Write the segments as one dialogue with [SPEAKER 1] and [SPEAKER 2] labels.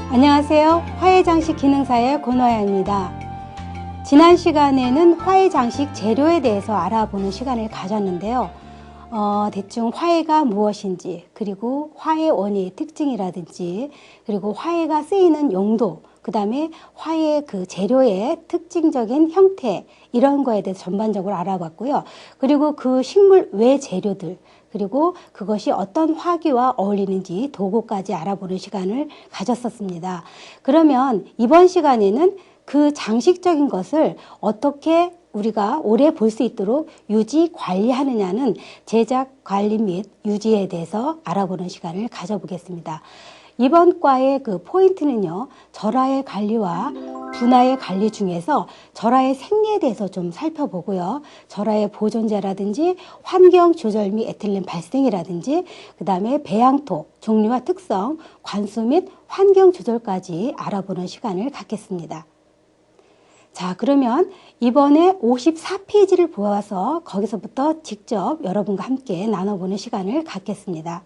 [SPEAKER 1] 안녕하세요. 화훼장식 기능사의 권호야입니다. 지난 시간에는 화훼장식 재료에 대해서 알아보는 시간을 가졌는데요. 대충 화훼가 무엇인지, 그리고 화훼 원리의 특징이라든지, 그리고 화훼가 쓰이는 용도, 그 다음에 화훼 그 재료의 특징적인 형태, 이런 거에 대해서 전반적으로 알아봤고요. 그리고 그 식물 외 재료들, 그리고 그것이 어떤 화기와 어울리는지 도구까지 알아보는 시간을 가졌었습니다. 그러면 이번 시간에는 그 장식적인 것을 어떻게 우리가 오래 볼 수 있도록 유지 관리하느냐는 제작 관리 및 유지에 대해서 알아보는 시간을 가져보겠습니다. 이번 과의 그 포인트는요, 절하의 관리와 분화의 관리 중에서 절하의 생리에 대해서 좀 살펴보고요. 절하의 보존제라든지 환경 조절 및 에틸렌 발생이라든지 그 다음에 배양토 종류와 특성, 관수 및 환경 조절까지 알아보는 시간을 갖겠습니다. 자, 그러면 이번에 54페이지를 보아서 거기서부터 직접 여러분과 함께 나눠보는 시간을 갖겠습니다.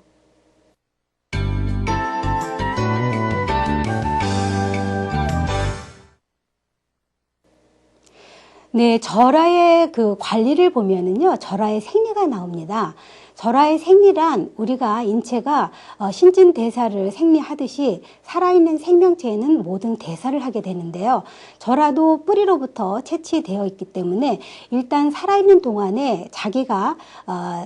[SPEAKER 1] 네, 절하의 그 관리를 보면은요, 절하의 생리가 나옵니다. 절하의 생리란 우리가 인체가 신진대사를 생리하듯이 살아있는 생명체에는 모든 대사를 하게 되는데요. 절하도 뿌리로부터 채취되어 있기 때문에 일단 살아있는 동안에 자기가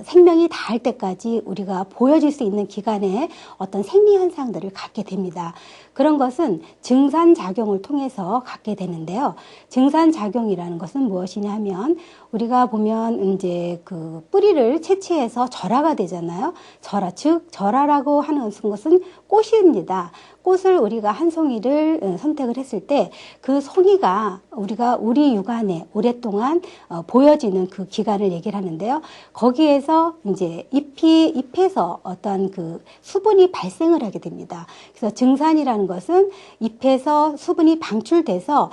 [SPEAKER 1] 생명이 닿을 때까지 우리가 보여질 수 있는 기간에 어떤 생리 현상들을 갖게 됩니다. 그런 것은 증산작용을 통해서 갖게 되는데요. 증산작용이라는 것은 무엇이냐 하면 우리가 보면 이제 그 뿌리를 채취해서 절하가 되잖아요. 절하, 즉 절하라고 하는 것은 꽃입니다. 꽃을 우리가 한 송이를 선택을 했을 때 그 송이가 우리 육안에 오랫동안 보여지는 그 기간을 얘기를 하는데요. 거기에서 이제 잎에서 어떤 그 수분이 발생을 하게 됩니다. 그래서 증산이라는 것은 잎에서 수분이 방출돼서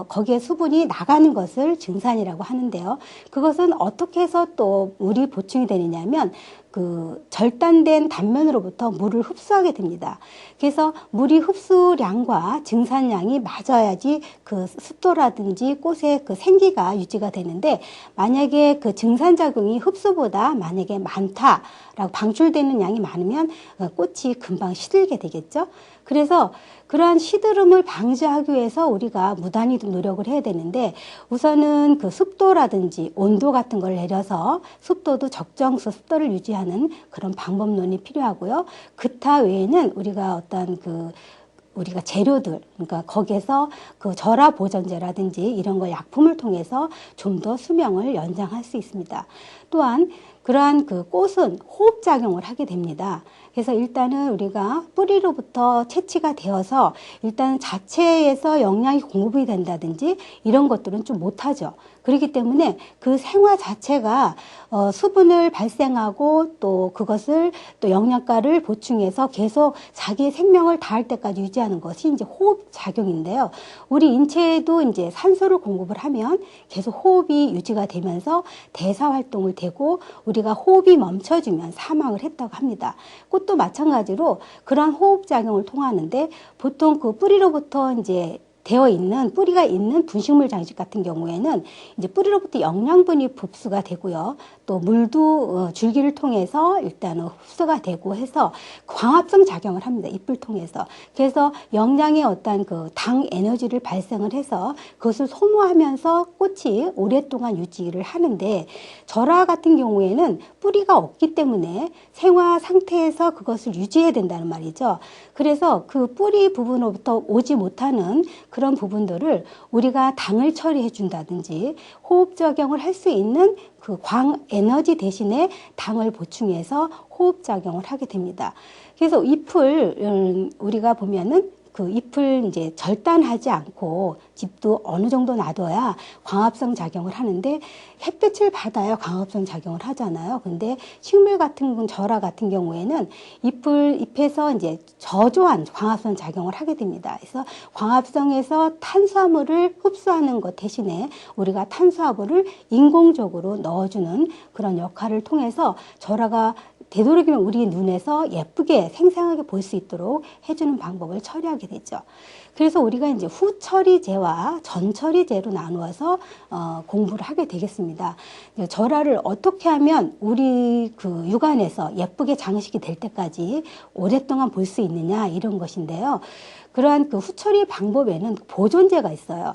[SPEAKER 1] 거기에 수분이 나가는 것을 증산이라고 하는데요. 그것은 어떻게 해서 또 물이 보충이 되느냐면 그 절단된 단면으로부터 물을 흡수하게 됩니다. 그래서 물이 흡수량과 증산량이 맞아야지 그 습도라든지 꽃의 그 생기가 유지가 되는데, 만약에 그 증산작용이 흡수보다 만약에 많다라고 방출되는 양이 많으면 꽃이 금방 시들게 되겠죠. 그래서 그러한 시드름을 방지하기 위해서 우리가 무단히 노력을 해야 되는데, 우선은 그 습도라든지 온도 같은 걸 내려서 습도도 적정수 습도를 유지하는 그런 방법론이 필요하고요. 그타 외에는 우리가 우리가 재료들, 그러니까 거기에서 그 절하 보존제라든지 이런 걸 약품을 통해서 좀 더 수명을 연장할 수 있습니다. 또한 그러한 그 꽃은 호흡작용을 하게 됩니다. 그래서 일단은 우리가 뿌리로부터 채취가 되어서 일단 자체에서 영양이 공급이 된다든지 이런 것들은 좀 못하죠. 그렇기 때문에 그 생화 자체가 수분을 발생하고 또 그것을 또 영양가를 보충해서 계속 자기의 생명을 다할 때까지 유지하는 것이 이제 호흡작용인데요. 우리 인체에도 이제 산소를 공급을 하면 계속 호흡이 유지가 되면서 대사 활동을 되고 우리가 호흡이 멈춰지면 사망을 했다고 합니다. 꽃도 마찬가지로 그런 호흡작용을 통하는데, 보통 그 뿌리로부터 이제 뿌리가 있는 분식물 장식 같은 경우에는 이제 뿌리로부터 영양분이 흡수가 되고요. 또 물도 줄기를 통해서 일단은 흡수가 되고 해서 광합성 작용을 합니다. 잎을 통해서. 그래서 영양의 어떤 그 당 에너지를 발생을 해서 그것을 소모하면서 꽃이 오랫동안 유지를 하는데, 절하 같은 경우에는 뿌리가 없기 때문에 생화 상태에서 그것을 유지해야 된다는 말이죠. 그래서 그 뿌리 부분으로부터 오지 못하는 그런 부분들을 우리가 당을 처리해 준다든지 호흡작용을 할 수 있는 그 광 에너지 대신에 당을 보충해서 호흡작용을 하게 됩니다. 그래서 잎을 우리가 보면은 그 잎을 이제 절단하지 않고 잎도 어느 정도 놔둬야 광합성 작용을 하는데, 햇빛을 받아야 광합성 작용을 하잖아요. 근데 식물 같은 절하 같은 경우에는 잎에서 이제 저조한 광합성 작용을 하게 됩니다. 그래서 광합성에서 탄수화물을 흡수하는 것 대신에 우리가 탄수화물을 인공적으로 넣어주는 그런 역할을 통해서 절하가 되도록이면 우리 눈에서 예쁘게 생생하게 볼 수 있도록 해주는 방법을 처리하게 되죠. 그래서 우리가 이제 후처리제와 전처리제로 나누어서 공부를 하게 되겠습니다. 절화를 어떻게 하면 우리 그 육안에서 예쁘게 장식이 될 때까지 오랫동안 볼 수 있느냐 이런 것인데요. 그러한 그 후처리 방법에는 보존제가 있어요.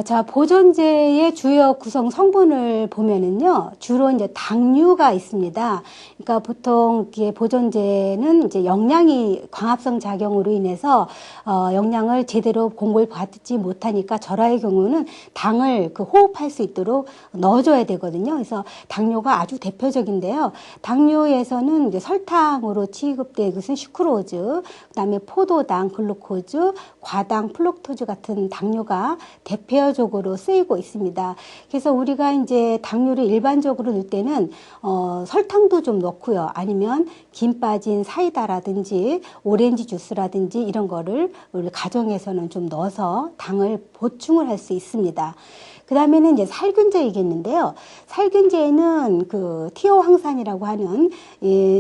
[SPEAKER 1] 자, 보존제의 주요 구성 성분을 보면은요, 주로 이제 당류가 있습니다. 그러니까 보통 이게 보존제는 이제 영양이 광합성 작용으로 인해서 영양을 제대로 공급을 받지 못하니까 절화의 경우는 당을 그 호흡할 수 있도록 넣어줘야 되거든요. 그래서 당류가 아주 대표적인데요. 당류에서는 이제 설탕으로 취급된 것은 슈크로즈, 그다음에 포도당, 글루코즈, 과당, 플록토즈 같은 당류가 대표적으로 쓰이고 있습니다. 그래서 우리가 이제 당류를 일반적으로 넣을 때는 설탕도 좀 넣고요. 아니면 김 빠진 사이다라든지 오렌지 주스라든지 이런 거를 우리 가정에서는 좀 넣어서 당을 보충을 할 수 있습니다. 그 다음에는 이제 살균제이겠는데요. 살균제에는 그 티오항산이라고 하는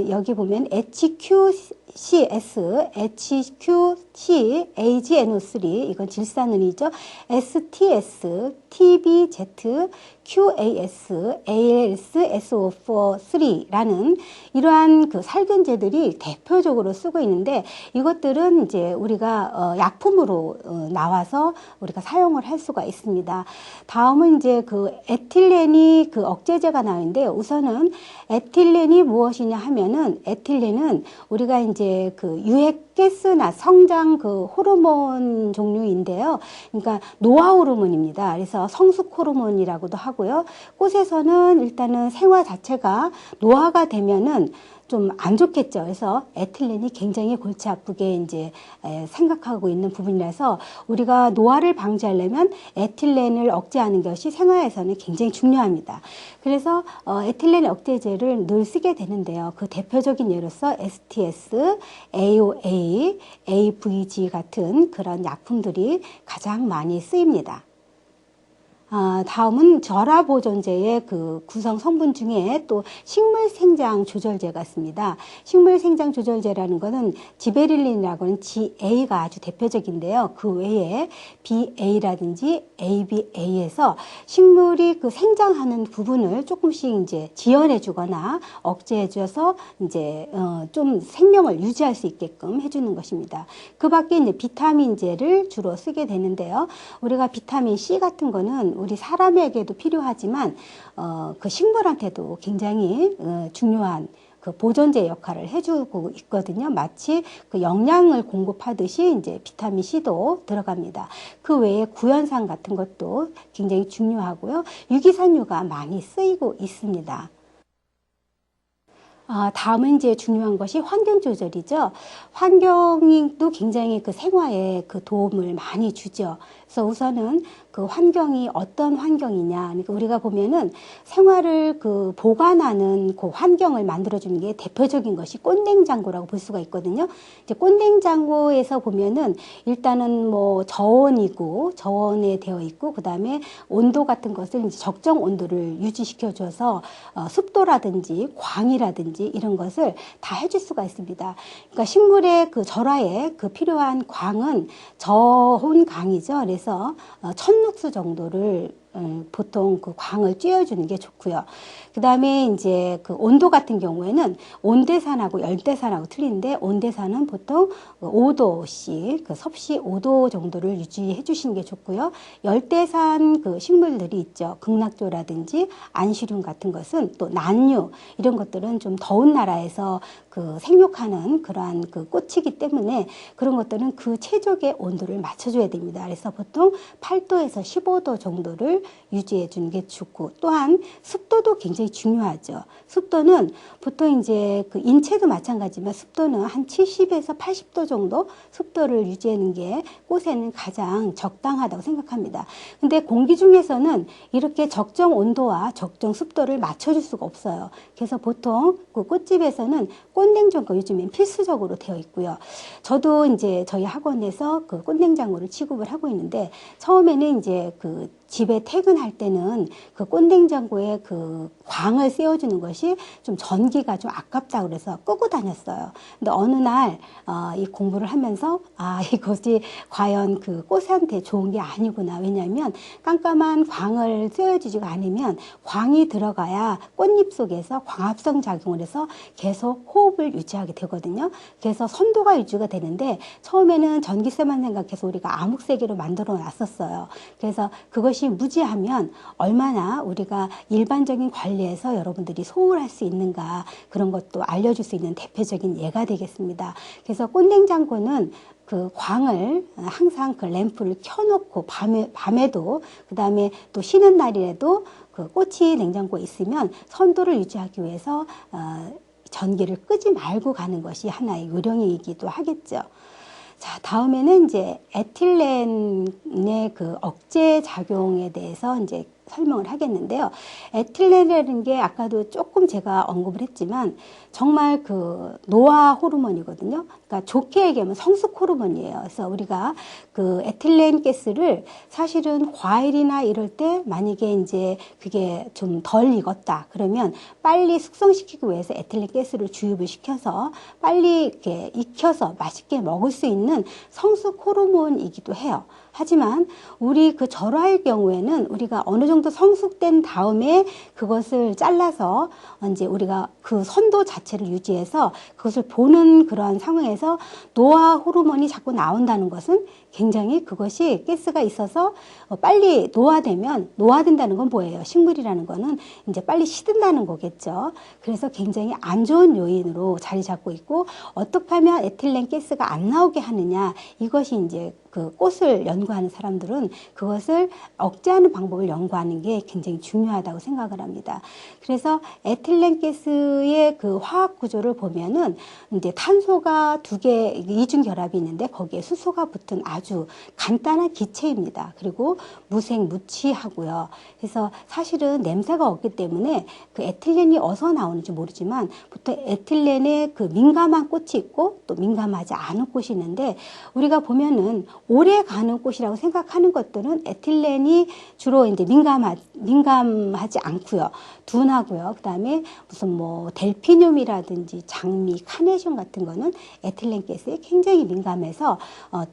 [SPEAKER 1] 여기 보면 HQCS, HQC, AgNO3 이건 질산은이죠. STS, TBZ, QAS, ALS, SO4,3라는 이러한 그 살균제들이 대표적으로 쓰고 있는데 이것들은 이제 우리가 약품으로 나와서 우리가 사용을 할 수가 있습니다. 다음은 이제 그 에틸렌이 그 억제제가 나오는데요. 우선은 에틸렌이 무엇이냐 하면은 에틸렌은 우리가 이제 그 유해가스나 성장 그 호르몬 종류인데요. 그러니까 노화 호르몬입니다. 그래서 성숙 호르몬이라고도 하고요. 꽃에서는 일단은 생화 자체가 노화가 되면은 좀 안 좋겠죠. 그래서 에틸렌이 굉장히 골치 아프게 이제 생각하고 있는 부분이라서 우리가 노화를 방지하려면 에틸렌을 억제하는 것이 생화에서는 굉장히 중요합니다. 그래서 에틸렌 억제제를 늘 쓰게 되는데요. 그 대표적인 예로서 STS, AOA, AVG 같은 그런 약품들이 가장 많이 쓰입니다. 다음은 절화보존제의 그 구성 성분 중에 또 식물생장 조절제가 있습니다. 식물생장 조절제라는 것은 지베릴린이라고 하는 GA가 아주 대표적인데요. 그 외에 BA라든지 ABA에서 식물이 그 생장하는 부분을 조금씩 이제 지연해 주거나 억제해 줘서 이제 좀 생명을 유지할 수 있게끔 해주는 것입니다. 그 밖에 이제 비타민제를 주로 쓰게 되는데요. 우리가 비타민 C 같은 거는 우리 사람에게도 필요하지만 그 식물한테도 굉장히 중요한 그 보존제 역할을 해주고 있거든요. 마치 그 영양을 공급하듯이 이제 비타민 C도 들어갑니다. 그 외에 구연산 같은 것도 굉장히 중요하고요. 유기산유가 많이 쓰이고 있습니다. 다음은 이제 중요한 것이 환경 조절이죠. 환경도 굉장히 그 생활에 그 도움을 많이 주죠. 그래서 우선은 그 환경이 어떤 환경이냐. 그러니까 우리가 보면은 생활을 그 보관하는 그 환경을 만들어주는 게 대표적인 것이 꽃냉장고라고 볼 수가 있거든요. 이제 꽃냉장고에서 보면은 일단은 뭐 저온에 되어 있고, 그 다음에 온도 같은 것을 이제 적정 온도를 유지시켜 줘서 습도라든지 광이라든지 이런 것을 다 해줄 수가 있습니다. 그러니까 식물의 그 절화에 그 필요한 광은 저온 강이죠. 그래서 1000룩스 정도를 보통 그 광을 쬐어주는 게 좋고요. 그 다음에 이제 그 온도 같은 경우에는 온대산하고 열대산하고 틀린데, 온대산은 보통 5도씩 그 섭씨 5도 정도를 유지해 주시는 게 좋고요. 열대산 그 식물들이 있죠. 극락조라든지 안시륨 같은 것은, 또 난류 이런 것들은 좀 더운 나라에서 그 생육하는 그러한 그 꽃이기 때문에 그런 것들은 그 최적의 온도를 맞춰줘야 됩니다. 그래서 보통 8도에서 15도 정도를 유지해 주는 게 좋고, 또한 습도도 굉장히 중요하죠. 습도는 보통 이제 그 인체도 마찬가지지만 습도는 한 70에서 80도 정도 습도를 유지하는 게 꽃에는 가장 적당하다고 생각합니다. 근데 공기 중에서는 이렇게 적정 온도와 적정 습도를 맞춰줄 수가 없어요. 그래서 보통 그 꽃집에서는 꽃냉장고 요즘엔 필수적으로 되어 있고요. 저도 이제 저희 학원에서 그 꽃냉장고를 취급을 하고 있는데, 처음에는 이제 그 집에 퇴근할 때는 그 꼰냉장고에 그 광을 씌워주는 것이 좀 전기가 좀 아깝다 그래서 끄고 다녔어요. 근데 어느 날 이 공부를 하면서 이것이 과연 그 꽃한테 좋은 게 아니구나. 왜냐하면 깜깜한 광을 씌워주지가 않으면 광이 들어가야 꽃잎 속에서 광합성 작용을 해서 계속 호흡을 유지하게 되거든요. 그래서 선도가 유지가 되는데 처음에는 전기세만 생각해서 우리가 암흑세계로 만들어 놨었어요. 그래서 그것이 무지하면 얼마나 우리가 일반적인 관리에서 여러분들이 소홀할 수 있는가 그런 것도 알려줄 수 있는 대표적인 예가 되겠습니다. 그래서 꽃냉장고는 그 광을 항상 그 램프를 켜놓고 밤에도 그 다음에 또 쉬는 날이라도 그 꽃이 냉장고에 있으면 선도를 유지하기 위해서 전기를 끄지 말고 가는 것이 하나의 요령이기도 하겠죠. 자, 다음에는 이제 에틸렌의 그 억제 작용에 대해서 이제 설명을 하겠는데요. 에틸렌이라는 게 아까도 조금 제가 언급을 했지만 정말 그 노화 호르몬이거든요. 그러니까 좋게 얘기하면 성숙 호르몬이에요. 그래서 우리가 그 에틸렌 가스를 사실은 과일이나 이럴 때 만약에 이제 그게 좀 덜 익었다 그러면 빨리 숙성시키기 위해서 에틸렌 가스를 주입을 시켜서 빨리 이렇게 익혀서 맛있게 먹을 수 있는 성숙 호르몬이기도 해요. 하지만 우리 그 절화의 경우에는 우리가 어느 정도 성숙된 다음에 그것을 잘라서 이제 우리가 그 선도 자체를 유지해서 그것을 보는 그러한 상황에서 노화 호르몬이 자꾸 나온다는 것은 굉장히 그것이 가스가 있어서 빨리 노화된다는 건 뭐예요? 식물이라는 거는 이제 빨리 시든다는 거겠죠. 그래서 굉장히 안 좋은 요인으로 자리 잡고 있고 어떻게 하면 에틸렌 가스가 안 나오게 하느냐 이것이 이제 그 꽃을 연구하는 사람들은 그것을 억제하는 방법을 연구하는 게 굉장히 중요하다고 생각을 합니다. 그래서 에틸렌 가스의 그 화학 구조를 보면은 이제 탄소가 두 개 이중 결합이 있는데 거기에 수소가 붙은 아주 간단한 기체입니다. 그리고 무색무취하고요. 그래서 사실은 냄새가 없기 때문에 그 에틸렌이 어디서 나오는지 모르지만 보통 에틸렌에 그 민감한 꽃이 있고 또 민감하지 않은 꽃이 있는데 우리가 보면은 오래 가는 꽃이라고 생각하는 것들은 에틸렌이 주로 이제 민감하지 않고요. 둔하고요. 그 다음에 무슨 뭐 델피늄이라든지 장미, 카네이션 같은 거는 에틸렌 가스에 굉장히 민감해서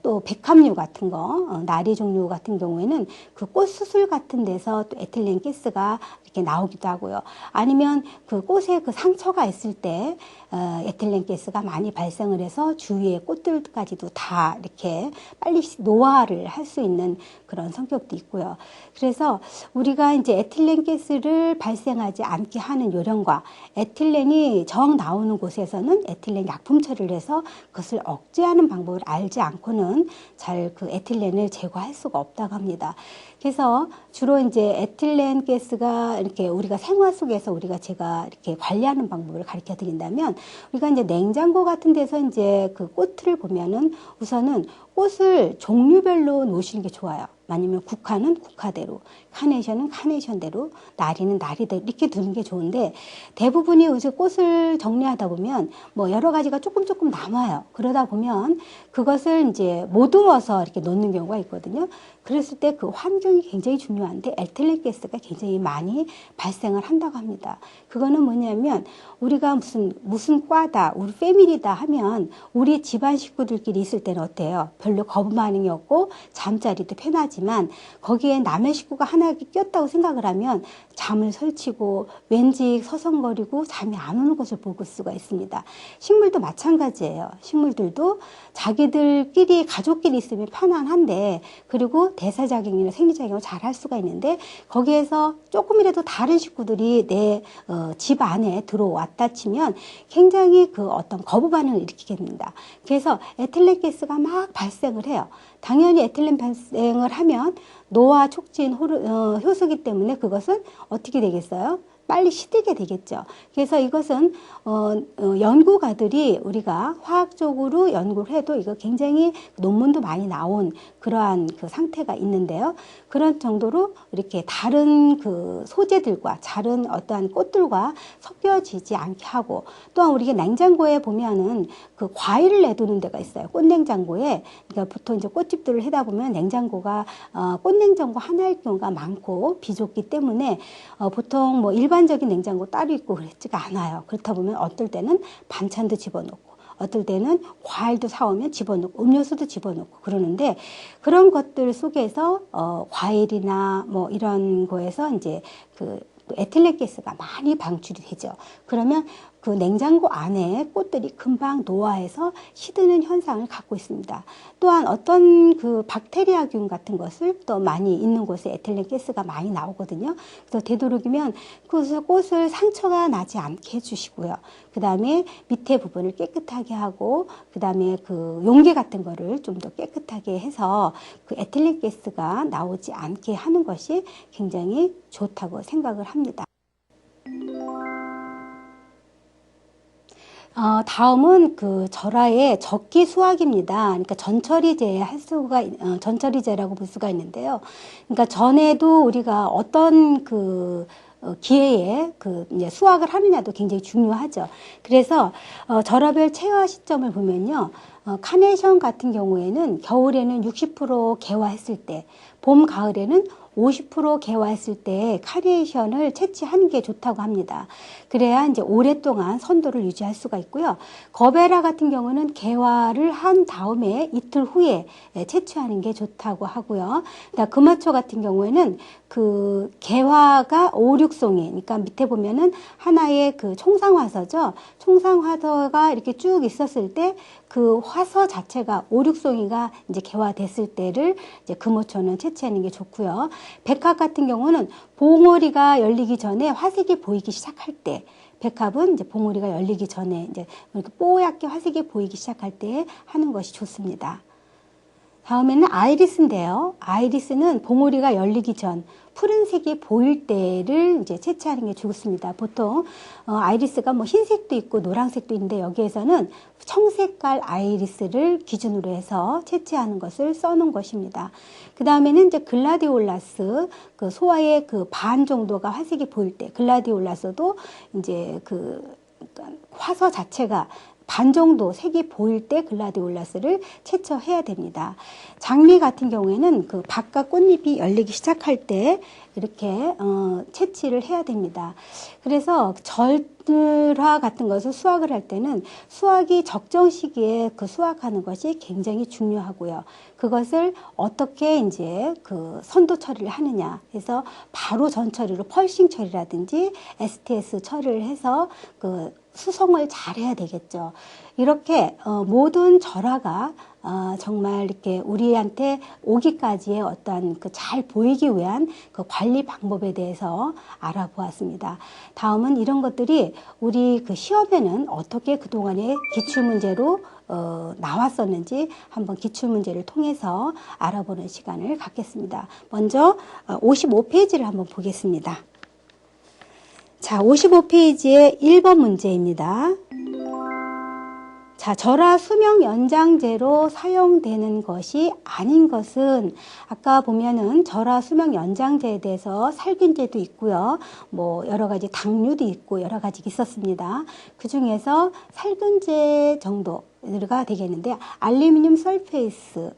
[SPEAKER 1] 또 백합류 같은 거, 나리 종류 같은 경우에는 그 꽃 수술 같은 데서 또 에틸렌 가스가 이렇게 나오기도 하고요. 아니면 그 꽃에 그 상처가 있을 때 에틸렌 가스가 많이 발생을 해서 주위의 꽃들까지도 다 이렇게 빨리 노화를 할 수 있는 그런 성격도 있고요. 그래서 우리가 이제 에틸렌 가스를 발생하지 않게 하는 요령과 에틸렌이 정 나오는 곳에서는 에틸렌 약품 처리를 해서 그것을 억제하는 방법을 알지 않고는 잘 그 에틸렌을 제거할 수가 없다고 합니다. 그래서 주로 이제 에틸렌 가스가 이렇게 우리가 생활 속에서 제가 이렇게 관리하는 방법을 가르쳐 드린다면 우리가 이제 냉장고 같은 데서 이제 그 꽃을 보면은 우선은 꽃을 종류별로 놓으시는 게 좋아요. 아니면 국화는 국화대로, 카네이션은 카네이션대로, 나리는 나리대로 이렇게 두는 게 좋은데 대부분이 이제 꽃을 정리하다 보면 뭐 여러 가지가 조금 남아요. 그러다 보면 그것을 이제 못 우어서 이렇게 놓는 경우가 있거든요. 그랬을 때 그 환경이 굉장히 중요한데 에틸렌 가스가 굉장히 많이 발생을 한다고 합니다. 그거는 뭐냐면 우리가 무슨 과다, 우리 패밀리다 하면 우리 집안 식구들끼리 있을 때는 어때요? 별로 거부 반응이 없고 잠자리도 편하지만 거기에 남의 식구가 하나 꼈다고 생각을 하면 잠을 설치고 왠지 서성거리고 잠이 안 오는 것을 볼 수가 있습니다. 식물도 마찬가지예요. 식물들도 자기들끼리 가족끼리 있으면 편안한데 그리고 대사작용이나 생리작용을 잘 할 수가 있는데 거기에서 조금이라도 다른 식구들이 내 집 안에 들어왔다 치면 굉장히 그 어떤 거부 반응을 일으키게 됩니다. 그래서 에틸렌 가스가 막 발생을 해요. 당연히 에틸렌 발생을 하면 노화 촉진 효소이기 때문에 그것은 어떻게 되겠어요? 빨리 시들게 되겠죠. 그래서 이것은 연구가들이 우리가 화학적으로 연구를 해도 이거 굉장히 논문도 많이 나온 그러한 그 상태가 있는데요. 그런 정도로 이렇게 다른 그 소재들과 다른 어떠한 꽃들과 섞여지지 않게 하고, 또한 우리가 냉장고에 보면은 그 과일을 내두는 데가 있어요. 꽃냉장고에. 그러니까 보통 이제 꽃집들을 하다 보면 냉장고가 꽃냉장고 하나일 경우가 많고 비좁기 때문에 보통 뭐 일반적인 냉장고 따로 있고 그렇지가 않아요. 그렇다 보면 어떨 때는 반찬도 집어넣고, 어떨 때는 과일도 사오면 집어넣고, 음료수도 집어넣고 그러는데, 그런 것들 속에서 과일이나 뭐 이런 거에서 이제 그 에틸렌가스가 많이 방출이 되죠. 그러면 그 냉장고 안에 꽃들이 금방 노화해서 시드는 현상을 갖고 있습니다. 또한 어떤 그 박테리아균 같은 것을 또 많이 있는 곳에 에틸렌가스가 많이 나오거든요. 그래서 되도록이면 그 꽃을 상처가 나지 않게 해주시고요. 그 다음에 밑에 부분을 깨끗하게 하고, 그 다음에 그 용기 같은 거를 좀 더 깨끗하게 해서 그 에틸렌가스가 나오지 않게 하는 것이 굉장히 좋다고 생각을 합니다. 다음은 그 절하의 적기 수확입니다. 그러니까 전처리제 할 수가, 전처리제라고 볼 수가 있는데요. 그러니까 전에도 우리가 어떤 그 기회에 그 이제 수확을 하느냐도 굉장히 중요하죠. 그래서 절하별 체화 시점을 보면요. 카네이션 같은 경우에는 겨울에는 60% 개화했을 때, 봄, 가을에는 50% 개화했을 때 카네이션을 채취하는 게 좋다고 합니다. 그래야 이제 오랫동안 선도를 유지할 수가 있고요. 거베라 같은 경우는 개화를 한 다음에 이틀 후에 채취하는 게 좋다고 하고요. 금화초 같은 경우에는 그 개화가 5, 6송이, 그러니까 밑에 보면은 하나의 그 총상화서죠. 총상화서가 이렇게 쭉 있었을 때 그 화서 자체가 5, 6송이가 이제 개화됐을 때를 이제 금호초는 채취하는 게 좋고요. 백합 같은 경우는 봉오리가 열리기 전에 화색이 보이기 시작할 때, 백합은 이제 봉오리가 열리기 전에 이제 이렇게 뽀얗게 화색이 보이기 시작할 때 하는 것이 좋습니다. 다음에는 아이리스인데요. 아이리스는 봉오리가 열리기 전, 푸른색이 보일 때를 이제 채취하는 게 좋습니다. 보통 아이리스가 뭐 흰색도 있고 노란색도 있는데, 여기에서는 청색깔 아이리스를 기준으로 해서 채취하는 것을 써놓은 것입니다. 그 다음에는 이제 글라디올라스, 그 소화의 그 반 정도가 화색이 보일 때, 글라디올라스도 이제 그 화서 자체가 반 정도 색이 보일 때 글라디올라스를 채취해야 됩니다. 장미 같은 경우에는 그 바깥 꽃잎이 열리기 시작할 때 이렇게 채취를 해야 됩니다. 그래서 절화 같은 것을 수확을 할 때는 수확이 적정 시기에 그 수확하는 것이 굉장히 중요하고요. 그것을 어떻게 이제 그 선도 처리를 하느냐 해서 바로 전 처리로 펄싱 처리라든지 STS 처리를 해서 그 수송을 잘 해야 되겠죠. 이렇게 모든 절화가 정말 이렇게 우리한테 오기까지의 어떤 그 잘 보이기 위한 그 관리 방법에 대해서 알아보았습니다. 다음은 이런 것들이 우리 그 시험에는 어떻게 그동안의 기출문제로 나왔었는지 한번 기출문제를 통해서 알아보는 시간을 갖겠습니다. 먼저 55페이지를 한번 보겠습니다. 자, 55페이지의 1번 문제입니다. 자, 절하 수명 연장제로 사용되는 것이 아닌 것은, 아까 보면은 절하 수명 연장제에 대해서 살균제도 있고요. 뭐 여러 가지 당류도 있고 여러 가지 있었습니다. 그 중에서 살균제 정도가 되겠는데, 알루미늄 설페이스는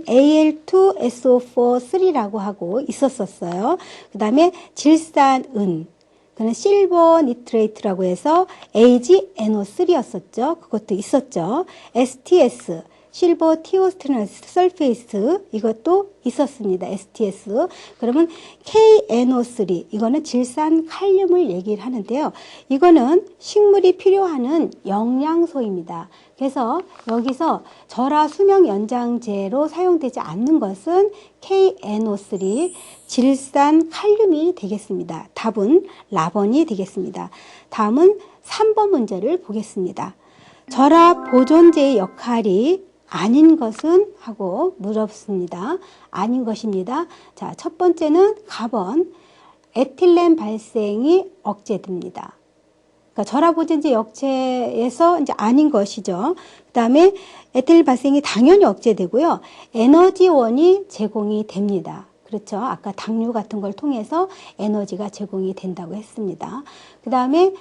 [SPEAKER 1] Al2SO4-3라고 하고 있었어요. 그 다음에 질산은, 그는 실버 니트레이트라고 해서 AgNO3였었죠. 그것도 있었죠. STS, 실버 티오스테너스 설페이스, 이것도 있었습니다. STS. 그러면 KNO3, 이거는 질산 칼륨을 얘기를 하는데요. 이거는 식물이 필요하는 영양소입니다. 그래서 여기서 절하 수명 연장제로 사용되지 않는 것은 KNO3, 질산 칼륨이 되겠습니다. 답은 라번이 되겠습니다. 다음은 3번 문제를 보겠습니다. 절하 보존제의 역할이 아닌 것은 하고 물었습니다. 아닌 것입니다. 자, 첫 번째는 가번, 에틸렌 발생이 억제됩니다. 그러니까 절하보존제 역체에서 이제 아닌 것이죠. 그다음에 에틸렌 발생이 당연히 억제되고요. 에너지원이 제공이 됩니다. 그렇죠. 아까 당류 같은 걸 통해서 에너지가 제공이 된다고 했습니다. 그다음에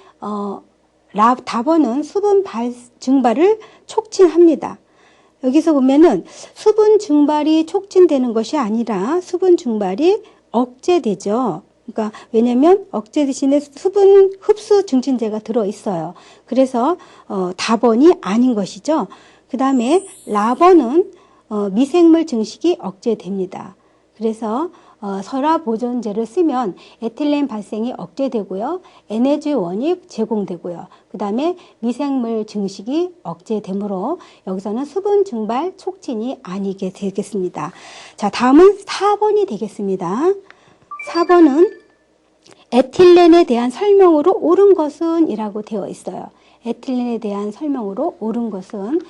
[SPEAKER 1] 답원은 수분 증발을 촉진합니다. 여기서 보면은 수분 증발이 촉진되는 것이 아니라 수분 증발이 억제되죠. 그러니까 왜냐면 억제 대신에 수분 흡수 증진제가 들어 있어요. 그래서 답원이 아닌 것이죠. 그 다음에 라번은 미생물 증식이 억제됩니다. 그래서 설화보존제를 쓰면 에틸렌 발생이 억제되고요. 에너지원이 제공되고요. 그 다음에 미생물 증식이 억제되므로 여기서는 수분 증발 촉진이 아니게 되겠습니다. 자, 다음은 4번이 되겠습니다. 4번은 에틸렌에 대한 설명으로 옳은 것은 이라고 되어 있어요. 에틸렌에 대한 설명으로 옳은 것은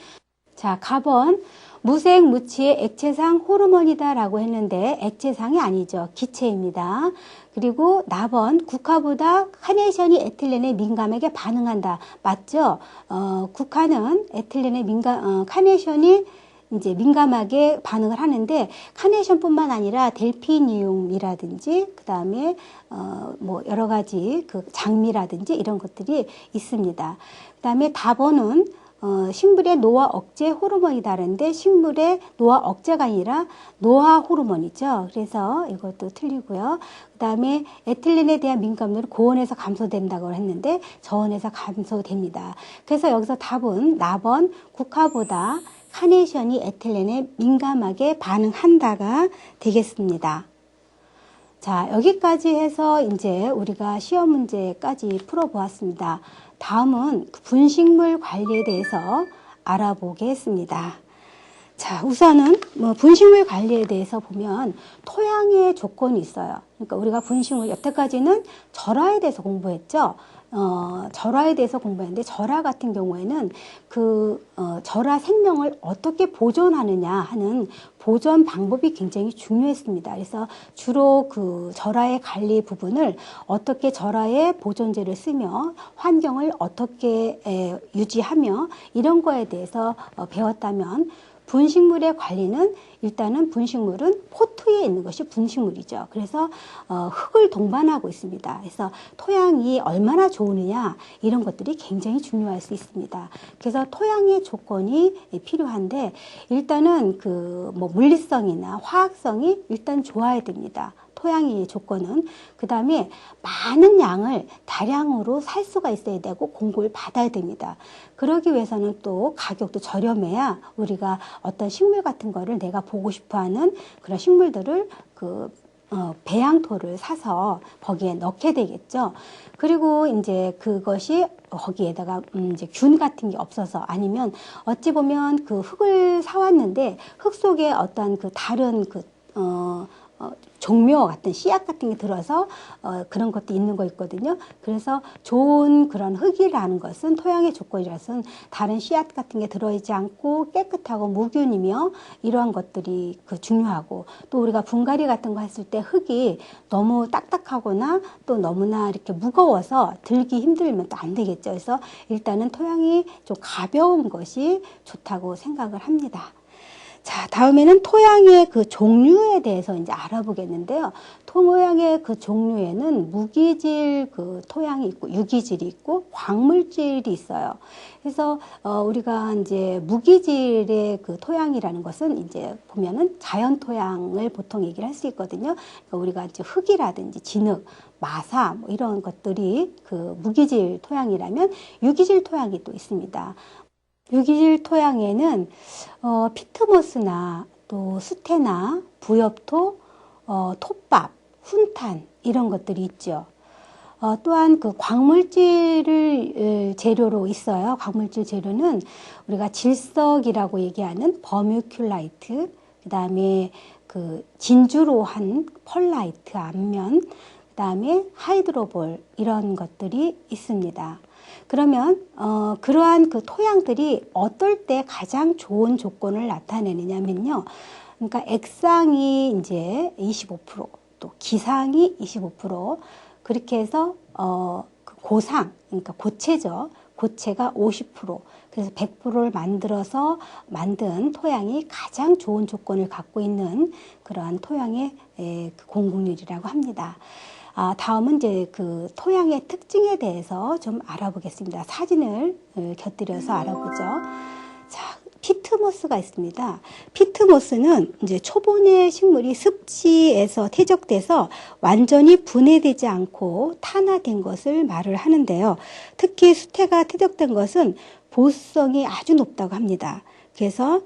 [SPEAKER 1] 자, 가번 무색 무취의 액체상 호르몬이다 라고 했는데 액체상이 아니죠. 기체입니다. 그리고 나번 국화보다 카네이션이 에틸렌에 민감하게 반응한다. 맞죠? 국화는 에틸렌에 카네이션이 이제 민감하게 반응을 하는데 카네이션뿐만 아니라 델피니움이라든지 그다음에 뭐 여러 가지 그 장미라든지 이런 것들이 있습니다. 그다음에 다번은 식물의 노화 억제 호르몬이 다른데 식물의 노화 억제가 아니라 노화 호르몬이죠. 그래서 이것도 틀리고요. 그 다음에 에틸렌에 대한 민감도는 고온에서 감소된다고 했는데 저온에서 감소됩니다. 그래서 여기서 답은 나번 국화보다 카네이션이 에틸렌에 민감하게 반응한다가 되겠습니다. 자, 여기까지 해서 이제 우리가 시험 문제까지 풀어보았습니다. 다음은 분식물 관리에 대해서 알아보겠습니다. 자, 우선은 분식물 관리에 대해서 보면 토양의 조건이 있어요. 그러니까 우리가 분식물 여태까지는 절화에 대해서 공부했죠. 절화에 대해서 공부했는데 절화 같은 경우에는 절화 생명을 어떻게 보존하느냐 하는 보존 방법이 굉장히 중요했습니다. 그래서 주로 그 절화의 관리 부분을 어떻게 절화의 보존제를 쓰며 환경을 어떻게 유지하며 이런 거에 대해서 배웠다면 분식물의 관리는 일단은 분식물은 포트에 있는 것이 분식물이죠. 그래서 흙을 동반하고 있습니다. 그래서 토양이 얼마나 좋으느냐 이런 것들이 굉장히 중요할 수 있습니다. 그래서 토양의 조건이 필요한데 일단은 뭐 물리성이나 화학성이 일단 좋아야 됩니다. 토양의 조건은. 그 다음에 많은 양을 다량으로 살 수가 있어야 되고 공급을 받아야 됩니다. 그러기 위해서는 또 가격도 저렴해야 우리가 어떤 식물 같은 거를 내가 보고 싶어 하는 그런 식물들을 배양토를 사서 거기에 넣게 되겠죠. 그리고 이제 그것이 거기에다가 이제 균 같은 게 없어서 아니면 어찌 보면 그 흙을 사왔는데 흙 속에 어떤 그 다른 종묘 같은 씨앗 같은 게 들어서 그런 것도 있는 거 있거든요. 그래서 좋은 그런 흙이라는 것은 토양의 조건이라서는 다른 씨앗 같은 게 들어있지 않고 깨끗하고 무균이며 이러한 것들이 중요하고 또 우리가 분갈이 같은 거 했을 때 흙이 너무 딱딱하거나 또 너무나 이렇게 무거워서 들기 힘들면 또 안 되겠죠. 그래서 일단은 토양이 좀 가벼운 것이 좋다고 생각을 합니다. 자, 다음에는 토양의 그 종류에 대해서 이제 알아보겠는데요. 토양의 그 종류에는 무기질 토양이 있고 유기질이 있고 광물질이 있어요. 그래서 우리가 이제 무기질의 그 토양이라는 것은 이제 보면은 자연 토양을 보통 얘기를 할 수 있거든요. 그러니까 우리가 이제 흙이라든지 진흙, 마사 뭐 이런 것들이 그 무기질 토양이라면 유기질 토양이 또 있습니다. 유기질 토양에는 피트모스나 또 수태나 부엽토, 톱밥, 훈탄 이런 것들이 있죠. 또한 그 광물질을 재료로 있어요. 광물질 재료는 우리가 질석이라고 얘기하는 버뮤큘라이트, 그 다음에 그 진주로 한 펄라이트 앞면, 그 다음에 하이드로볼 이런 것들이 있습니다. 그러면 그러한 그 토양들이 어떨 때 가장 좋은 조건을 나타내느냐면요. 그러니까 액상이 이제 25%, 또 기상이 25%, 그렇게 해서 그 고상, 그러니까 고체죠. 고체가 50%, 그래서 100%를 만들어서 만든 토양이 가장 좋은 조건을 갖고 있는 그러한 토양의 그 공급률이라고 합니다. 다음은 이제 그 토양의 특징에 대해서 좀 알아보겠습니다. 사진을 곁들여서 알아보죠. 자, 피트모스가 있습니다. 피트모스는 이제 초본의 식물이 습지에서 퇴적돼서 완전히 분해되지 않고 탄화된 것을 말을 하는데요. 특히 수태가 퇴적된 것은 보수성이 아주 높다고 합니다. 그래서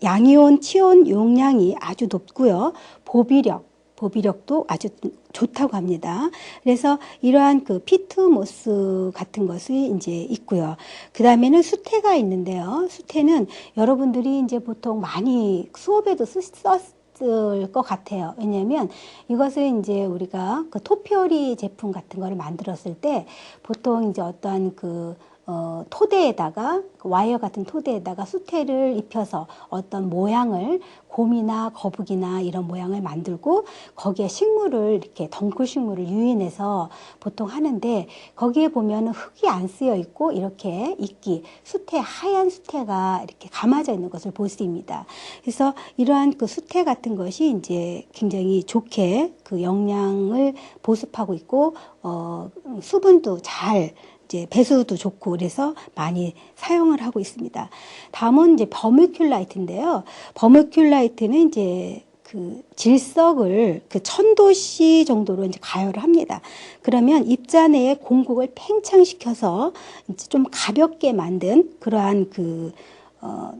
[SPEAKER 1] 양이온, 치온 용량이 아주 높고요. 보비력도 아주 좋다고 합니다. 그래서 이러한 그 피트모스 같은 것이 이제 있고요. 그 다음에는 수태가 있는데요. 수태는 여러분들이 이제 보통 많이 수업에도 썼을 것 같아요. 왜냐하면 이것을 이제 우리가 그 토피오리 제품 같은 거를 만들었을 때 보통 이제 어떠한 그 토대에다가 와이어 같은 토대에다가 수태를 입혀서 어떤 모양을 곰이나 거북이나 이런 모양을 만들고 거기에 식물을 이렇게 덩굴 식물을 유인해서 보통 하는데 거기에 보면 흙이 안 쓰여 있고 이렇게 이끼 수태 하얀 수태가 이렇게 감아져 있는 것을 볼 수 있습니다. 그래서 이러한 그 수태 같은 것이 이제 굉장히 좋게 그 영양을 보습하고 있고 수분도 잘 이제 배수도 좋고 그래서 많이 사용을 하고 있습니다. 다음은 이제 버미큘라이트인데요. 버미큘라이트는 이제 그 질석을 그 1000도씨 정도로 이제 가열을 합니다. 그러면 입자내의 공국을 팽창시켜서 이제 좀 가볍게 만든 그러한 그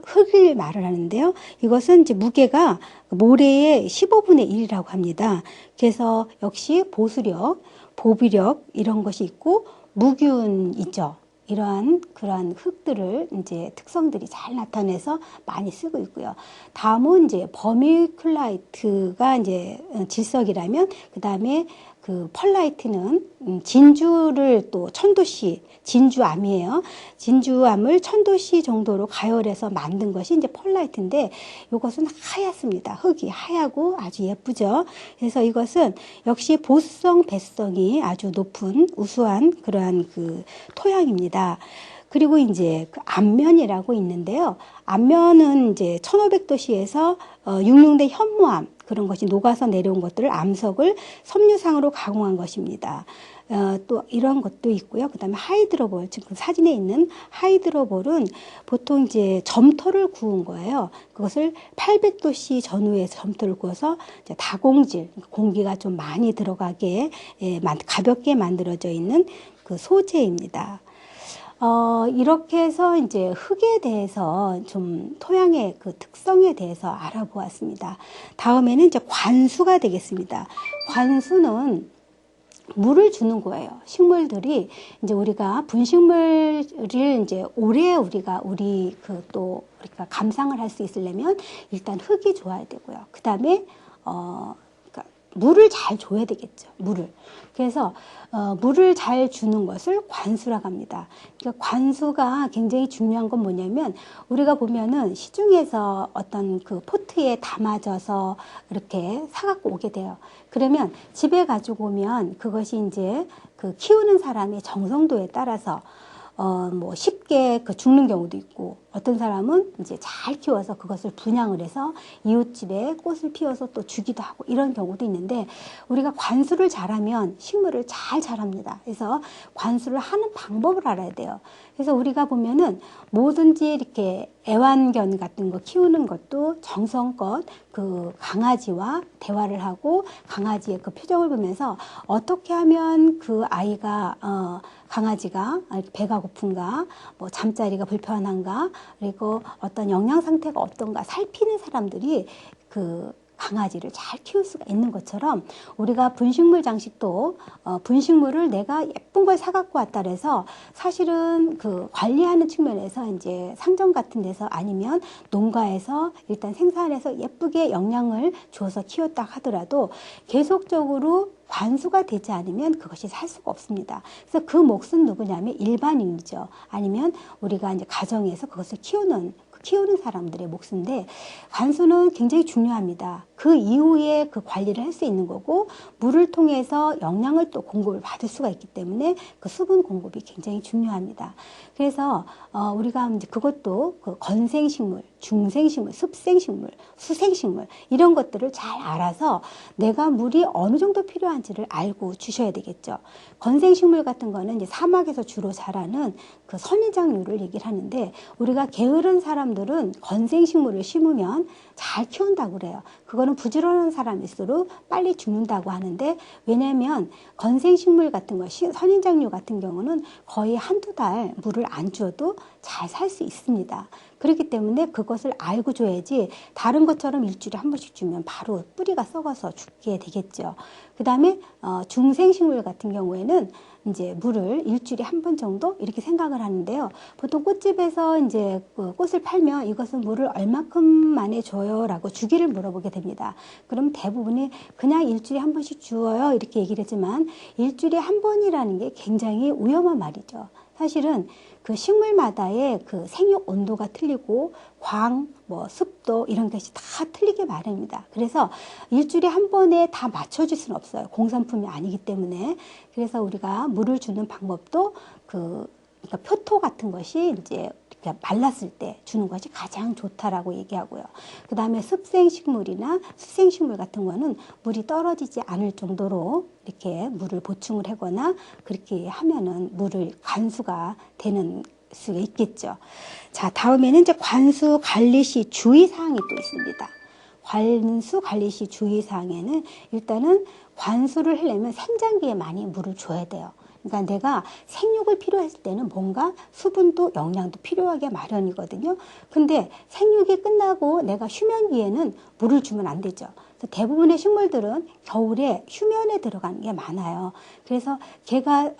[SPEAKER 1] 흙을 말을 하는데요. 이것은 이제 무게가 모래의 15분의 1이라고 합니다. 그래서 역시 보수력, 보비력 이런 것이 있고 무균 있죠. 그러한 흙들을 이제 특성들이 잘 나타내서 많이 쓰고 있고요. 다음은 이제 버미큘라이트가 이제 질석이라면 그 다음에 그 펄라이트는 진주를 또 1000도씨 진주암이에요. 진주암을 1000도씨 정도로 가열해서 만든 것이 이제 펄라이트인데 이것은 하얗습니다. 흙이 하얗고 아주 예쁘죠. 그래서 이것은 역시 보수성, 배수성이 아주 높은 우수한 그러한 그 토양입니다. 그리고 이제 그 암면이라고 있는데요. 암면은 이제 1500도씨에서 육룡된 현무암 그런 것이 녹아서 내려온 것들을 암석을 섬유상으로 가공한 것입니다. 또 이런 것도 있고요. 그 다음에 하이드로볼, 지금 사진에 있는 하이드로볼은 보통 이제 점토를 구운 거예요. 그것을 800도씨 전후에서 점토를 구워서 이제 다공질, 공기가 좀 많이 들어가게 가볍게 만들어져 있는 그 소재입니다. 이렇게 해서 이제 흙에 대해서 좀 토양의 그 특성에 대해서 알아보았습니다. 다음에는 이제 관수가 되겠습니다. 관수는 물을 주는 거예요. 식물들이 이제 우리가 분식물을 이제 오래 우리가 감상을 할 수 있으려면 일단 흙이 좋아야 되고요. 그 다음에 물을 잘 줘야 되겠죠. 그래서 물을 잘 주는 것을 관수라고 합니다. 그러니까 관수가 굉장히 중요한 건 뭐냐면 우리가 보면은 시중에서 어떤 그 포트에 담아져서 이렇게 사갖고 오게 돼요. 그러면 집에 가지고 오면 그것이 이제 그 키우는 사람의 정성도에 따라서 뭐 쉽게 그 죽는 경우도 있고 어떤 사람은 이제 잘 키워서 그것을 분양을 해서 이웃집에 꽃을 피워서 또 주기도 하고 이런 경우도 있는데 우리가 관수를 잘하면 식물을 잘 자랍니다. 그래서 관수를 하는 방법을 알아야 돼요. 그래서 우리가 보면은 뭐든지 이렇게 애완견 같은 거 키우는 것도 정성껏 그 강아지와 대화를 하고 강아지의 그 표정을 보면서 어떻게 하면 그 아이가 강아지가 배가 고픈가, 뭐 잠자리가 불편한가, 그리고 어떤 영양 상태가 어떤가 살피는 사람들이 그 강아지를 잘 키울 수가 있는 것처럼 우리가 분식물 장식도 분식물을 내가 예쁜 걸 사갖고 왔다 그래서 사실은 그 관리하는 측면에서 이제 상점 같은 데서 아니면 농가에서 일단 생산해서 예쁘게 영양을 줘서 키웠다 하더라도 계속적으로 관수가 되지 않으면 그것이 살 수가 없습니다. 그래서 그 몫은 누구냐면 일반인이죠. 아니면 우리가 이제 가정에서 그것을 키우는 키우는 사람들의 몫인데 관수는 굉장히 중요합니다. 그 이후에 그 관리를 할 수 있는 거고 물을 통해서 영양을 또 공급을 받을 수가 있기 때문에 그 수분 공급이 굉장히 중요합니다. 그래서 우리가 이제 그것도 그 건생식물, 중생식물, 습생식물, 수생식물 이런 것들을 잘 알아서 내가 물이 어느 정도 필요한지를 알고 주셔야 되겠죠. 건생식물 같은 거는 이제 사막에서 주로 자라는 그 선인장류를 얘기를 하는데 우리가 게으른 사람들은 건생식물을 심으면 잘 키운다고 그래요. 그거는 부지런한 사람일수록 빨리 죽는다고 하는데 왜냐하면 건생식물 같은 거, 선인장류 같은 경우는 거의 한두 달 물을 안 줘도 잘 살 수 있습니다. 그렇기 때문에 그것을 알고 줘야지 다른 것처럼 일주일에 한 번씩 주면 바로 뿌리가 썩어서 죽게 되겠죠. 그 다음에 중생식물 같은 경우에는 이제 물을 일주일에 한 번 정도 이렇게 생각을 하는데요. 보통 꽃집에서 이제 그 꽃을 팔면 이것은 물을 얼마큼 만에 줘요? 라고 주기를 물어보게 됩니다. 그럼 대부분이 그냥 일주일에 한 번씩 주어요. 이렇게 얘기를 하지만 일주일에 한 번이라는 게 굉장히 위험한 말이죠. 사실은 그 식물마다의 그 생육 온도가 틀리고 광, 뭐 습도 이런 것이 다 틀리게 마련입니다. 그래서 일주일에 한 번에 다 맞춰줄 수는 없어요. 공산품이 아니기 때문에. 그래서 우리가 물을 주는 방법도 그러니까 표토 같은 것이 이제 말랐을 때 주는 것이 가장 좋다라고 얘기하고요. 그 다음에 습생식물이나 수생식물 같은 거는 물이 떨어지지 않을 정도로 이렇게 물을 보충을 하거나 그렇게 하면은 물을 관수가 되는 수가 있겠죠. 자, 다음에는 이제 관수 관리 시 주의사항이 또 있습니다. 관수 관리 시 주의사항에는 일단은 관수를 하려면 생장기에 많이 물을 줘야 돼요. 그러니까 내가 생육을 필요했을 때는 뭔가 수분도 영양도 필요하게 마련이거든요. 근데 생육이 끝나고 내가 휴면기에는 물을 주면 안 되죠. 그래서 대부분의 식물들은 겨울에 휴면에 들어가는 게 많아요. 그래서 걔가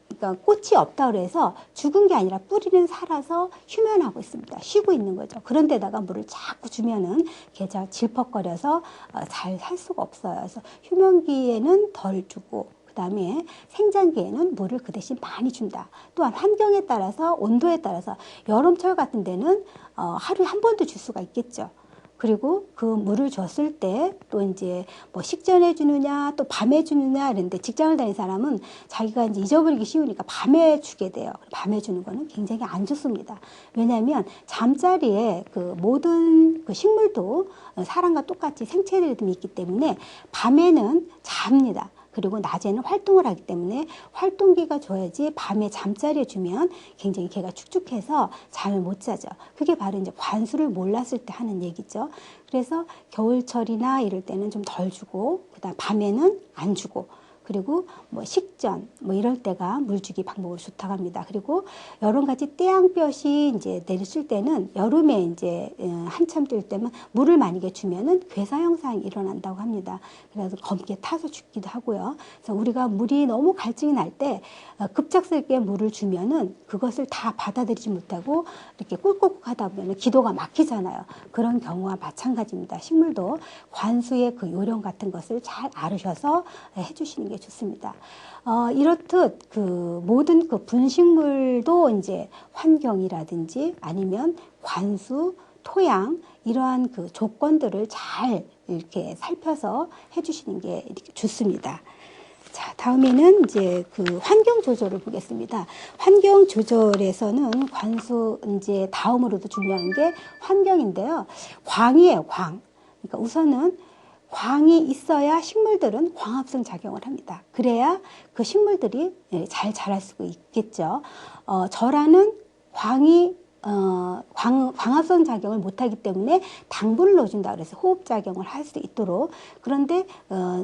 [SPEAKER 1] 그러니까 꽃이 없다 그래서 죽은 게 아니라 뿌리는 살아서 휴면하고 있습니다. 쉬고 있는 거죠. 그런데다가 물을 자꾸 주면은 걔가 질퍽거려서 잘 살 수가 없어요. 그래서 휴면기에는 덜 주고 그다음에 생장기에는 물을 그 대신 많이 준다. 또한 환경에 따라서 온도에 따라서 여름철 같은 데는 하루에 한 번도 줄 수가 있겠죠. 그리고 그 물을 줬을 때 또 이제 뭐 식전에 주느냐 또 밤에 주느냐 이런데 직장을 다니는 사람은 자기가 이제 잊어버리기 쉬우니까 밤에 주게 돼요. 밤에 주는 거는 굉장히 안 좋습니다. 왜냐하면 잠자리에 그 모든 그 식물도 사람과 똑같이 생체 리듬이 있기 때문에 밤에는 잡니다. 그리고 낮에는 활동을 하기 때문에 활동기가 줘야지 밤에 잠자리에 주면 굉장히 걔가 축축해서 잠을 못 자죠. 그게 바로 이제 관수를 몰랐을 때 하는 얘기죠. 그래서 겨울철이나 이럴 때는 좀 덜 주고, 그다음 밤에는 안 주고, 그리고 뭐 식전 뭐 이럴 때가 물주기 방법으로 좋다고 합니다. 그리고 여러 가지 떼양볕이 이제 내리칠 때는 여름에 이제 한참 뜰 때면 물을 많이 주면은 괴사 현상이 일어난다고 합니다. 그래서 검게 타서 죽기도 하고요. 그래서 우리가 물이 너무 갈증이 날 때 급작스럽게 물을 주면은 그것을 다 받아들이지 못하고 이렇게 꿀꺽 하다 보면 기도가 막히잖아요. 그런 경우와 마찬가지입니다. 식물도 관수의 그 요령 같은 것을 잘 알으셔서 해주시는 게 좋습니다. 이렇듯 그 모든 그 분식물도 이제 환경이라든지 아니면 관수, 토양 이러한 그 조건들을 잘 이렇게 살펴서 해주시는 게 이렇게 좋습니다. 자, 다음에는 이제 그 환경 조절을 보겠습니다. 환경 조절에서는 관수 이제 다음으로도 중요한 게 환경인데요. 광이에요, 광. 그러니까 우선은 광이 있어야 식물들은 광합성 작용을 합니다. 그래야 그 식물들이 잘 자랄 수 있겠죠. 절하는 광이 광합성 작용을 못하기 때문에 당분을 넣어준다 그래서 호흡작용을 할 수 있도록. 그런데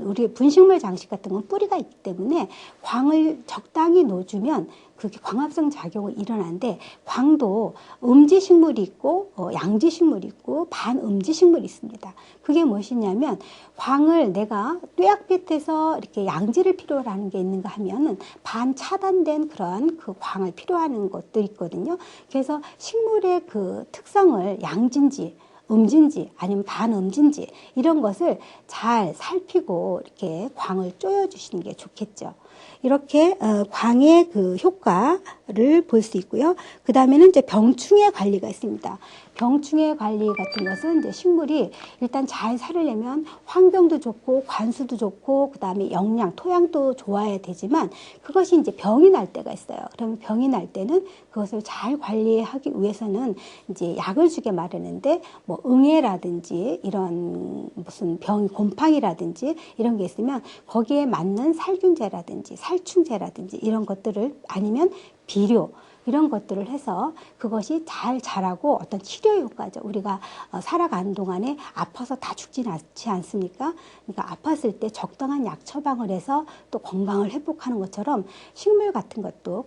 [SPEAKER 1] 우리 분식물 장식 같은 건 뿌리가 있기 때문에 광을 적당히 넣어주면 그게 광합성 작용이 일어나는데, 광도 음지식물이 있고 양지식물이 있고 반음지식물이 있습니다. 그게 무엇이냐면 광을 내가 뙤약볕에서 이렇게 양지를 필요로 하는 게 있는가 하면은 반차단된 그러한 그 광을 필요하는 것도 있거든요. 그래서 식물의 그 특성을 양진지 음진지 아니면 반음진지 이런 것을 잘 살피고 이렇게 광을 쪼여 주시는 게 좋겠죠. 이렇게 광의 그 효과를 볼 수 있고요. 그 다음에는 이제 병충해 관리가 있습니다. 병충해 관리 같은 것은 이제 식물이 일단 잘 살으려면 환경도 좋고 관수도 좋고 그 다음에 영양, 토양도 좋아야 되지만 그것이 이제 병이 날 때가 있어요. 그러면 병이 날 때는 그것을 잘 관리하기 위해서는 이제 약을 주게 마련인데 뭐 응애라든지 이런 무슨 병, 곰팡이라든지 이런 게 있으면 거기에 맞는 살균제라든지 살충제라든지 이런 것들을 아니면 비료 이런 것들을 해서 그것이 잘 자라고 어떤 치료 효과죠. 우리가 살아가는 동안에 아파서 다 죽지는 않지 않습니까? 그러니까 아팠을 때 적당한 약 처방을 해서 또 건강을 회복하는 것처럼 식물 같은 것도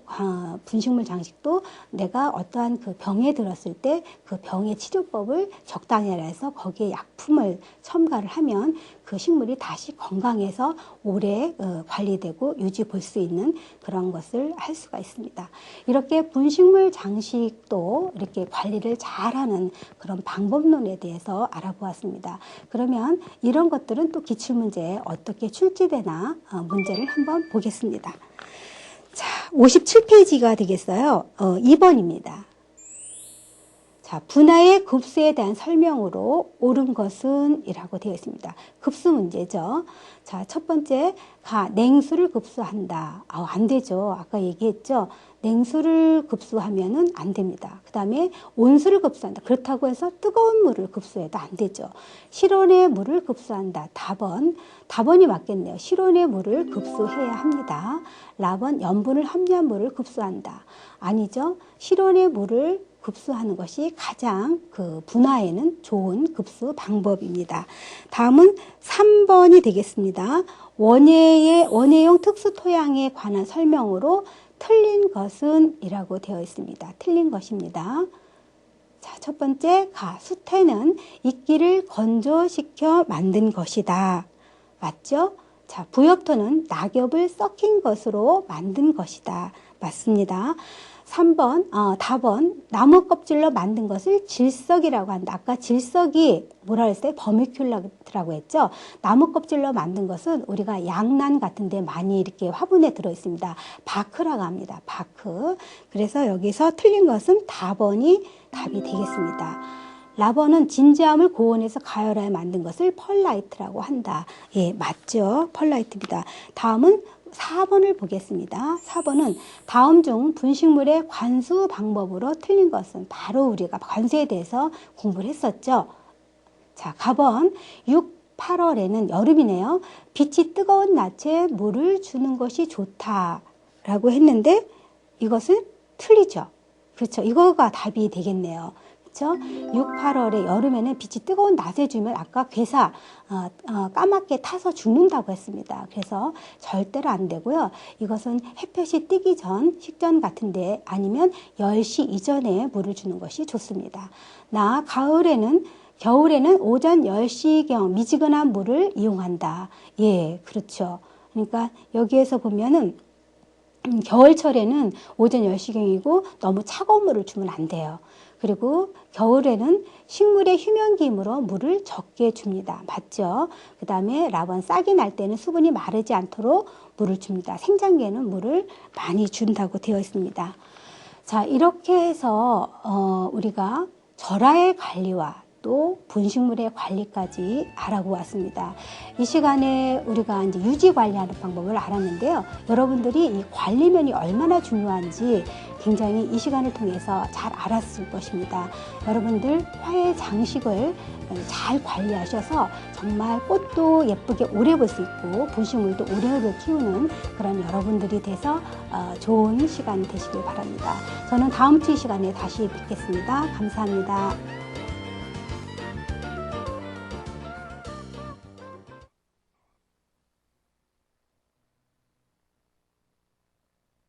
[SPEAKER 1] 분식물 장식도 내가 어떠한 그 병에 들었을 때 그 병의 치료법을 적당히 해서 거기에 약품을 첨가를 하면 그 식물이 다시 건강해서 오래 관리되고 유지 볼 수 있는 그런 것을 할 수가 있습니다. 이렇게 분식물 장식도 이렇게 관리를 잘하는 그런 방법론에 대해서 알아보았습니다. 그러면 이런 것들은 또 기출문제에 어떻게 출제되나 문제를 한번 보겠습니다. 자, 57페이지가 되겠어요. 2번입니다. 자, 분화의 급수에 대한 설명으로 옳은 것은 이라고 되어 있습니다. 급수 문제죠. 자, 첫 번째, 냉수를 급수한다. 안 되죠. 아까 얘기했죠. 냉수를 급수하면은 안 됩니다. 그 다음에 온수를 급수한다. 그렇다고 해서 뜨거운 물을 급수해도 안 되죠. 실온의 물을 급수한다. 답번이 맞겠네요. 실온의 물을 급수해야 합니다. 라번, 염분을 함유한 물을 급수한다. 아니죠. 실온의 물을 급수하는 것이 가장 그 분화에는 좋은 급수 방법입니다. 다음은 3번이 되겠습니다. 원예용 특수 토양에 관한 설명으로 틀린 것은 이라고 되어 있습니다. 틀린 것입니다. 자, 첫 번째, 수태는 이끼를 건조시켜 만든 것이다. 맞죠? 자, 부엽토는 낙엽을 썩힌 것으로 만든 것이다. 맞습니다. 3번, 답은 나무 껍질로 만든 것을 질석이라고 한다. 아까 질석이 뭐라 했어요? 버미큘라라고 했죠? 나무 껍질로 만든 것은 우리가 양난 같은 데 많이 이렇게 화분에 들어 있습니다. 바크라고 합니다. 바크. 그래서 여기서 틀린 것은 답이 되겠습니다. 라번은 진지함을 고온에서 가열하여 만든 것을 펄라이트라고 한다. 예, 맞죠? 펄라이트입니다. 다음은 4번을 보겠습니다. 4번은 다음 중 분식물의 관수 방법으로 틀린 것은 바로 우리가 관수에 대해서 공부를 했었죠. 자, 가번 6, 8월에는 여름이네요. 빛이 뜨거운 낮에 물을 주는 것이 좋다라고 했는데 이것은 틀리죠. 그렇죠. 이거가 답이 되겠네요. 그렇죠? 6, 8월에 여름에는 빛이 뜨거운 낮에 주면 아까 괴사 까맣게 타서 죽는다고 했습니다. 그래서 절대로 안 되고요. 이것은 햇볕이 뜨기 전 식전 같은데 아니면 10시 이전에 물을 주는 것이 좋습니다. 겨울에는 오전 10시경 미지근한 물을 이용한다. 예, 그렇죠. 그러니까 여기에서 보면은 겨울철에는 오전 10시경이고 너무 차가운 물을 주면 안 돼요. 그리고 겨울에는 식물의 휴면기임으로 물을 적게 줍니다. 맞죠? 그 다음에 라번 싹이 날 때는 수분이 마르지 않도록 물을 줍니다. 생장기에는 물을 많이 준다고 되어 있습니다. 자, 이렇게 해서 우리가 절하의 관리와 또 분식물의 관리까지 알아보았습니다. 이 시간에 우리가 이제 유지 관리하는 방법을 알았는데요. 여러분들이 이 관리면이 얼마나 중요한지 굉장히 이 시간을 통해서 잘 알았을 것입니다. 여러분들 화훼 장식을 잘 관리하셔서 정말 꽃도 예쁘게 오래 볼 수 있고 분식물도 오래오래 키우는 그런 여러분들이 돼서 좋은 시간 되시길 바랍니다. 저는 다음 주 이 시간에 다시 뵙겠습니다. 감사합니다.